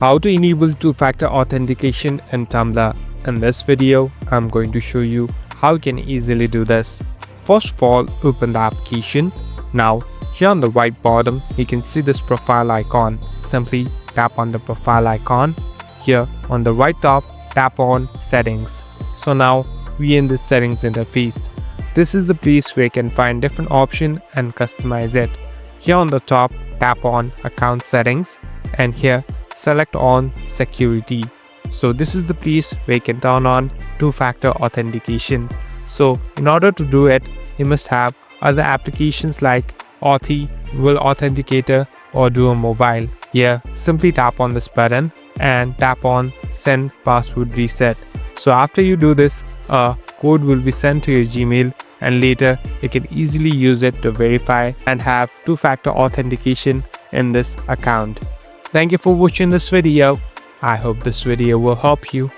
How to enable two-factor authentication in Tumblr. In this video, I'm going to show you how you can easily do this. First of all, open the application. Now, here on the right bottom, you can see this profile icon. Simply tap on the profile icon. Here on the right top, tap on Settings. So now, we are in the Settings interface. This is the place where you can find different options and customize it. Here on the top, tap on Account Settings, and here select on Security. So this is the place where you can turn on two-factor authentication. So in order to do it, you must have other applications like Authy, Google Authenticator, or Duo Mobile. Here, simply tap on this button and tap on Send Password Reset. So after you do this, a code will be sent to your Gmail, and later you can easily use it to verify and have two-factor authentication in this account. Thank you for watching this video. I hope this video will help you.